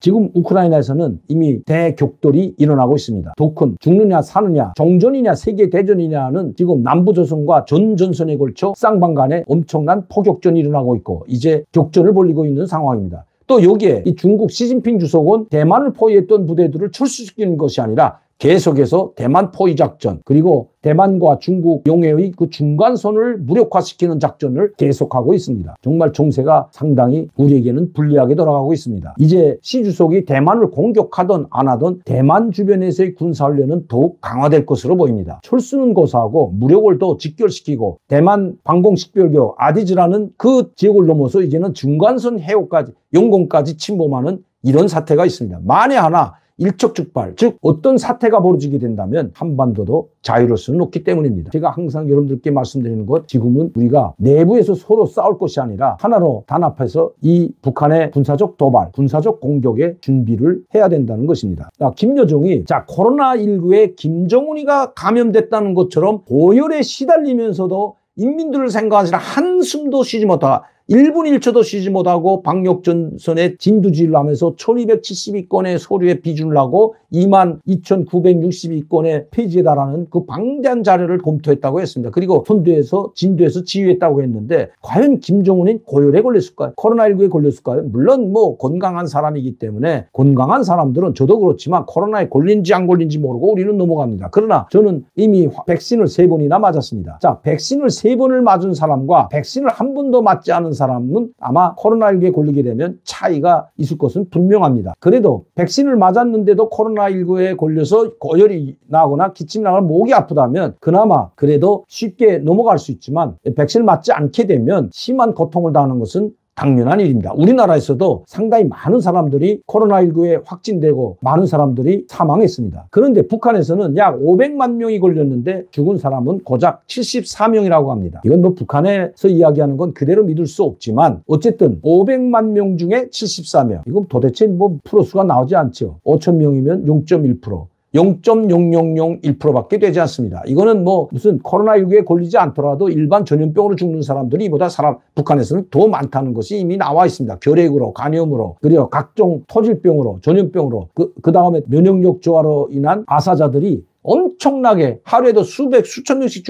지금 우크라이나에서는 이미 대격돌이 일어나고 있습니다. 더 큰 죽느냐 사느냐 정전이냐 세계대전이냐는 지금 남부조선과 전전선에 걸쳐 쌍방간에 엄청난 포격전이 일어나고 있고 이제 격전을 벌이고 있는 상황입니다. 또 여기에 이 중국 시진핑 주석은 대만을 포위했던 부대들을 철수시키는 것이 아니라 계속해서 대만 포위 작전 그리고 대만과 중국 용해의 그 중간선을 무력화시키는 작전을 계속하고 있습니다. 정말 정세가 상당히 우리에게는 불리하게 돌아가고 있습니다. 이제 시 주석이 대만을 공격하든 안 하든 대만 주변에서의 군사훈련은 더욱 강화될 것으로 보입니다. 철수는 고사하고 무력을 더 직결시키고 대만 방공식별교 아디즈라는 그 지역을 넘어서 이제는 중간선 해역까지 영공까지 침범하는 이런 사태가 있습니다. 만에 하나 일촉즉발, 즉 어떤 사태가 벌어지게 된다면 한반도도 자유로울 수는 없기 때문입니다. 제가 항상 여러분들께 말씀드리는 것, 지금은 우리가 내부에서 서로 싸울 것이 아니라 하나로 단합해서 이 북한의 군사적 도발, 군사적 공격에 준비를 해야 된다는 것입니다. 김여정이 코로나19에 김정은이가 감염됐다는 것처럼 고열에 시달리면서도 인민들을 생각하시라 한숨도 쉬지 못하고 1분 1초도 쉬지 못하고 방역전선에 진두지휘를 하면서 1272건의 서류에 비준을 하고 22,962건의 페이지에 달하는 그 방대한 자료를 검토했다고 했습니다. 그리고 선두에서 진두에서 지휘했다고 했는데 과연 김정은이 고열에 걸렸을까요? 코로나19에 걸렸을까요? 물론 뭐 건강한 사람이기 때문에 건강한 사람들은 저도 그렇지만 코로나에 걸린지 안 걸린지 모르고 우리는 넘어갑니다. 그러나 저는 이미 백신을 3번이나 맞았습니다. 백신을 3번을 맞은 사람과 백신을 한 번도 맞지 않은 사람은 아마 코로나19에 걸리게 되면 차이가 있을 것은 분명합니다. 그래도 백신을 맞았는데도 코로나19에 걸려서 고열이 나거나 기침이 나거나 목이 아프다면 그나마 그래도 쉽게 넘어갈 수 있지만 백신을 맞지 않게 되면 심한 고통을 당하는 것은 당연한 일입니다. 우리나라에서도 상당히 많은 사람들이 코로나19에 확진되고 많은 사람들이 사망했습니다. 그런데 북한에서는 약 500만 명이 걸렸는데 죽은 사람은 고작 74명이라고 합니다. 이건 뭐 북한에서 이야기하는 건 그대로 믿을 수 없지만 어쨌든 500만 명 중에 74명. 이건 도대체 뭐 프로수가 나오지 않죠. 5천 명이면 0.1%. 0.0001%밖에 되지 않습니다. 이거는 뭐 무슨 코로나19에 걸리지 않더라도 일반 전염병으로 죽는 사람들이 이보다 북한에서는 더 많다는 것이 이미 나와 있습니다. 결핵으로, 간염으로, 그리고 각종 토질병으로, 전염병으로, 그 다음에 면역력 저하로 인한 아사자들이 엄청나게 하루에도 수천 명씩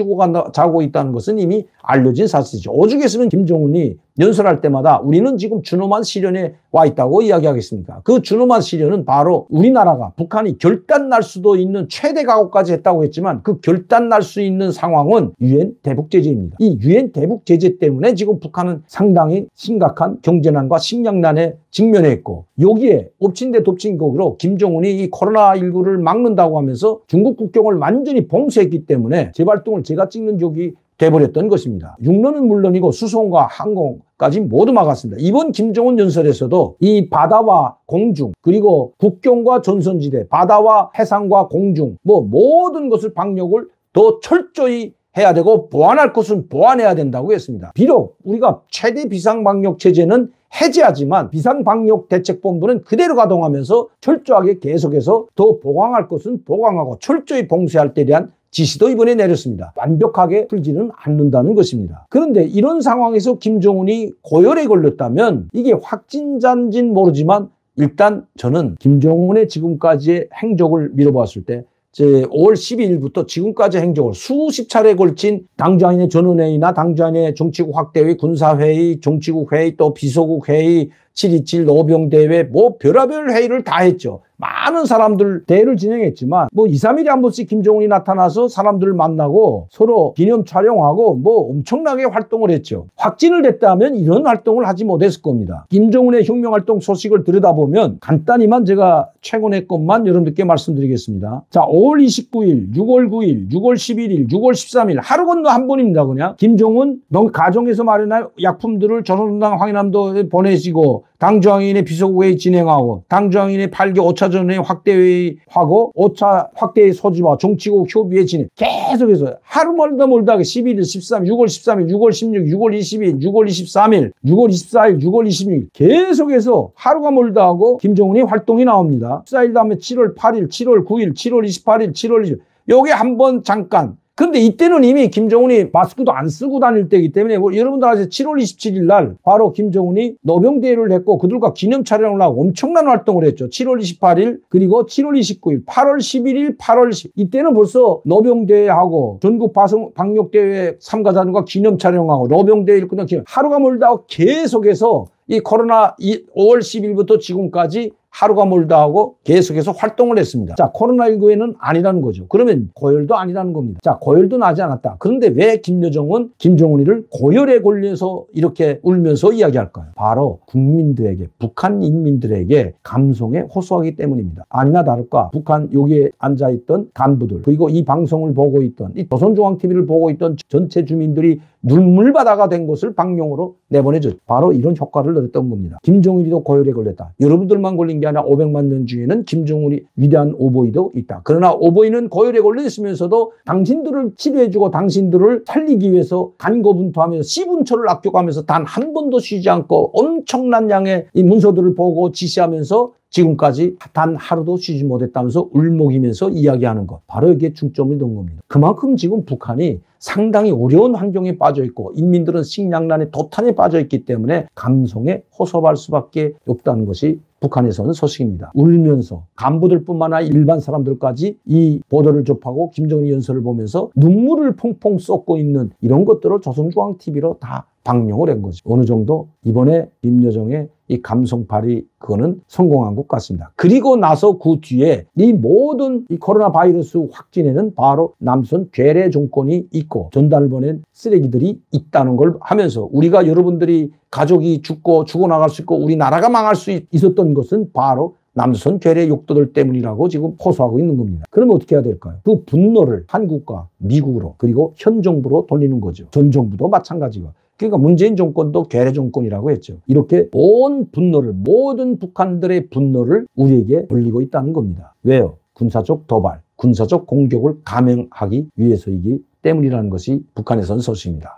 자고 있다는 것은 이미 알려진 사실이죠. 오죽했으면 김정은이 연설할 때마다 우리는 지금 준엄한 시련에 와 있다고 이야기하겠습니까? 그 준엄한 시련은 바로 우리나라가 북한이 결단 날 수도 있는 최대 각오까지 했다고 했지만 그 결단 날 수 있는 상황은 유엔 대북 제재입니다. 이 유엔 대북 제재 때문에 지금 북한은 상당히 심각한 경제난과 식량난에 직면해 있고 여기에 엎친 데 덮친 격으로 김정은이 이 코로나19를 막는다고 하면서 중국 국경을 완전히 봉쇄했기 때문에 재발동을 제가 찍는 적이 돼버렸던 것입니다. 육로는 물론이고 수송과 항공까지 모두 막았습니다. 이번 김정은 연설에서도 이 바다와 공중 그리고 국경과 전선지대 바다와 해상과 공중 뭐 모든 것을 방역을 더 철저히 해야 되고 보완할 것은 보완해야 된다고 했습니다. 비록 우리가 최대 비상방역 체제는 해제하지만 비상방역대책본부는 그대로 가동하면서 철저하게 계속해서 더 보강할 것은 보강하고 철저히 봉쇄할 때에 대한 지시도 이번에 내렸습니다. 완벽하게 풀지는 않는다는 것입니다. 그런데 이런 상황에서 김정은이 고열에 걸렸다면 이게 확진자인지는 모르지만 일단 저는 김정은의 지금까지의 행적을 미뤄봤을 때 5월 12일부터 지금까지 행적을 수십 차례에 걸친 당주안인의 전원회의나 당주안인의 정치국 확대회의, 군사회의, 정치국 회의, 또 비서국 회의, 7.27 노병대회 뭐 별의별 회의를 다 했죠. 많은 사람들 대회를 진행했지만 뭐 2, 3일에 한 번씩 김정은이 나타나서 사람들을 만나고 서로 기념 촬영하고 뭐 엄청나게 활동을 했죠. 확진을 됐다면 이런 활동을 하지 못했을 겁니다. 김정은의 혁명활동 소식을 들여다보면 간단히만 제가 최근의 것만 여러분들께 말씀드리겠습니다. 5월 29일, 6월 9일, 6월 11일, 6월 13일 하루 건너 한 번입니다. 그냥 김정은 가정에서 마련할 약품들을 조선당 황해남도에 보내시고 당주항인의 비서국회의 진행하고 당주항인의 8개 5차전회 확대회의하고 5차 확대회의 소집과 정치국 협의회 진행 계속해서 하루 멀다 11일, 13일, 6월 13일, 6월 16일, 6월 22일, 6월 23일, 6월 24일, 6월 26일 계속해서 하루가 멀다 하고 김정은이 활동이 나옵니다. 14일 다음에 7월 8일, 7월 9일, 7월 28일, 7월 20일 요게 한 번 잠깐 그런데 이때는 이미 김정은이 마스크도 안 쓰고 다닐 때이기 때문에 뭐 여러분들 아세요? 7월 27일 날 바로 김정은이 노병대회를 했고 그들과 기념 촬영을 하고 엄청난 활동을 했죠. 7월 28일 그리고 7월 29일, 8월 11일, 8월 10일 이때는 벌써 노병대회하고 전국 방역대회 참가자들과 기념 촬영하고 노병대회를 끝나고 하루가 멀다 하고 계속해서 이 코로나 5월 10일부터 지금까지 하루가 멀다 하고 계속해서 활동을 했습니다. 자, 코로나19에는 아니라는 거죠. 그러면 고열도 아니라는 겁니다. 자, 고열도 나지 않았다. 그런데 왜 김여정은 김정은이를 고열에 걸려서 이렇게 울면서 이야기할까요? 바로 국민들에게, 북한 인민들에게 감성에 호소하기 때문입니다. 아니나 다를까 북한 여기에 앉아있던 간부들 그리고 이 방송을 보고 있던 이 조선중앙TV를 보고 있던 전체 주민들이 눈물바다가 된 것을 방영으로 내보내줬죠. 바로 이런 효과를 얻었던 겁니다. 김정일이도 고열에 걸렸다. 여러분들만 걸린 게 아니라 500만 년 중에는 김정은이 위대한 오보이도 있다. 그러나 오보이는 고열에 걸려 있으면서도 당신들을 치료해주고 당신들을 살리기 위해서 간거분투하면서 시분초를 아껴가면서 단 한 번도 쉬지 않고 엄청난 양의 이 문서들을 보고 지시하면서 지금까지 단 하루도 쉬지 못했다면서 울먹이면서 이야기하는 것. 바로 여기에 중점이 둔 겁니다. 그만큼 지금 북한이 상당히 어려운 환경에 빠져 있고 인민들은 식량난의 도탄에 빠져 있기 때문에 감성에 호소할 수밖에 없다는 것이 북한에서는 소식입니다. 울면서 간부들뿐만 아니라 일반 사람들까지 이 보도를 접하고 김정은의 연설을 보면서 눈물을 펑펑 쏟고 있는 이런 것들을 조선중앙TV로 다 방영을 한 거죠. 어느 정도 이번에 김여정의 이 감성팔이 그거는 성공한 것 같습니다. 그리고 나서 그 뒤에 이 모든 이 코로나 바이러스 확진에는 바로 남선 괴뢰 정권이 있고 전단을 보낸 쓰레기들이 있다는 걸 하면서 우리가 여러분들이 가족이 죽어나갈 수 있고 우리나라가 망할 수 있었던 것은 바로 남선 괴뢰 욕도들 때문이라고 지금 호소하고 있는 겁니다. 그러면 어떻게 해야 될까요? 그 분노를 한국과 미국으로 그리고 현 정부로 돌리는 거죠. 전 정부도 마찬가지고. 그러니까 문재인 정권도 괴뢰 정권이라고 했죠. 이렇게 온 분노를 모든 북한들의 분노를 우리에게 돌리고 있다는 겁니다. 왜요? 군사적 도발, 군사적 공격을 감행하기 위해서이기 때문이라는 것이 북한에서는 소식입니다.